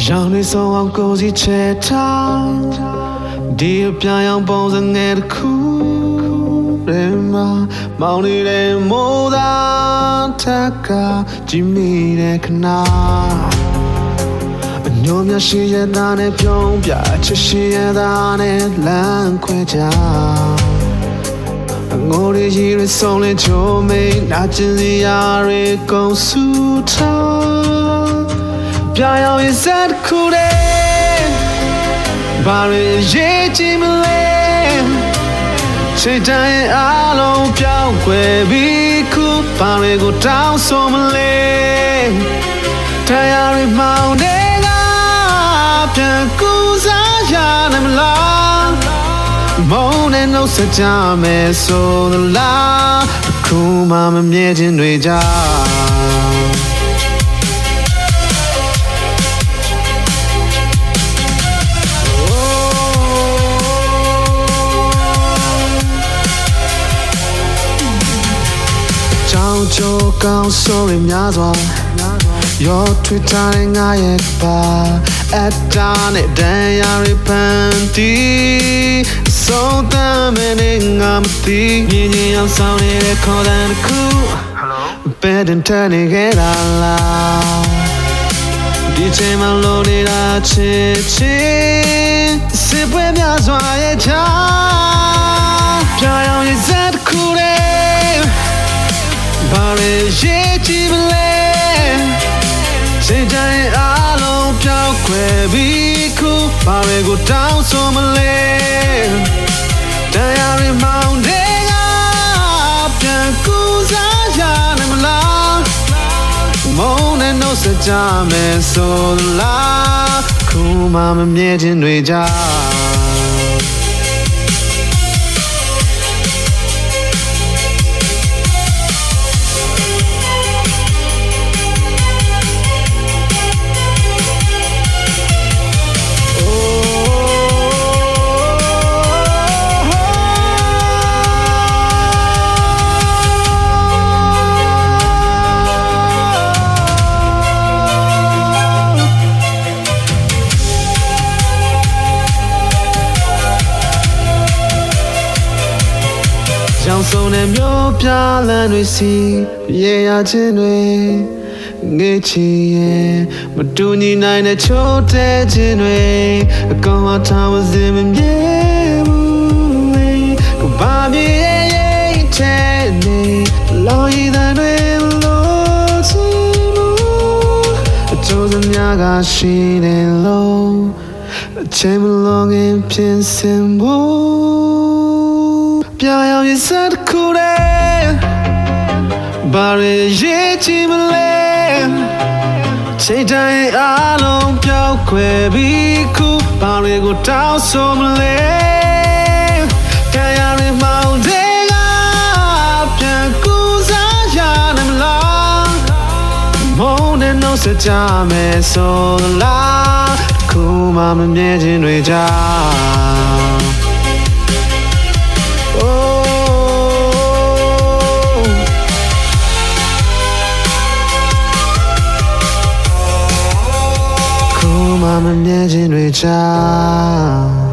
ရောင်နေဆုံးအောင်ကိုစီချဲထားဒီအပြာရောင်ပုံစံငယ်တစ်ခုရဲမှာမောင်နေတဲ့မိုးသားထက်ကကြည့်မိတဲ့ခဏအညိုမြရှိရတာနဲ့ပြုံးပြချစ်ရှိရတာနဲ့လမ်းခွဲကြငိုရည်ရဆုံးလဲချိုးမိန်နာကျင်စရာတွေကုန်စုထားပြာရောင်ရဲ့စက်ခုတဲ့ဘာတွေရေးကြည့်မလဲချိန်တိုင်းအားလုံးပြောင်းခွဲပြီးခုဘာတွေကိုတောင်းဆိုမလဲတရားတွေမောင်းတွေကပြန်ကူစားရနိုင်မလားမုန်းနဲ့နှုတ်ဆက်ကြမယ်ဆိုသလားအခုမှမမြဲခြင်းတွေကြောင့်ကြောင်ချိုးကောင်းဆိုရများစွာရောထွေထားတဲ့ငါရဲ့ပါအတားနဲ့ဒဏ်ရာတွေပန်းတီးဆုံးသမ်းမယ်နဲ့ငါမသိမြင်ရင်အောင်ဆောင်နေတဲ့ခေါ်တဲ့တစ်ခုဘယ်တင်ထနေခဲ့တာလားဒီချိန်မှလို့နေတာချစ်ချစ်စစ်ပွဲများစွာရဲ့ချာပြာရောင်ရဲ့ဇက်ခုတဲ့ဘာတွေရေးကြည့်မလဲချိန်တိုင်းအားလုံးပြောင်းခွဲပြီးခုဘာတွေကိုတောင်းဆိုမလဲတရားတွေမောင်းတွေကပြန်ကူစားရနိုင်မလားမုန်းနဲ့နှုတ်ဆက်ကြမယ်ဆိုလားခုမှမမြဲခြင်းတွေကြောင့်ကြောင်စုံတဲ့မျိုးပြလန်းတွေစီရေရခြင်းတွေငေးချီရဲ့မတူညီနိုင်တဲ့ချိုးတဲ့ခြင်းတွေအကောင်အထားဝစင်မမြဲဘူးလေကဘာမြေရဲ့တဲ့နေလော်ရည်တွေလို့ချီမှုအကျိုးစများကရှိတယ်လို့အချိန်မလုံးရင်ပြင်ဆင်ဖို့ပြာရောင်ရဲ့စက်ခုတဲ့ဘာတွေရေးကြည့်မလဲချိန်တိုင်းအားလုံးပြောင်းခွဲပြီးခုဘာတွေကိုတောင်းဆိုမလဲတရားတွေမောင်းတွေကပြန်ကူစားရနိုင်မလားမုန်းနဲ့နှုတ်ဆက်ကြမယ်ဆိုလားခုမှမမြဲခြင်းတွေကြောင့်မမြဲခြင်းတွေကြောင့်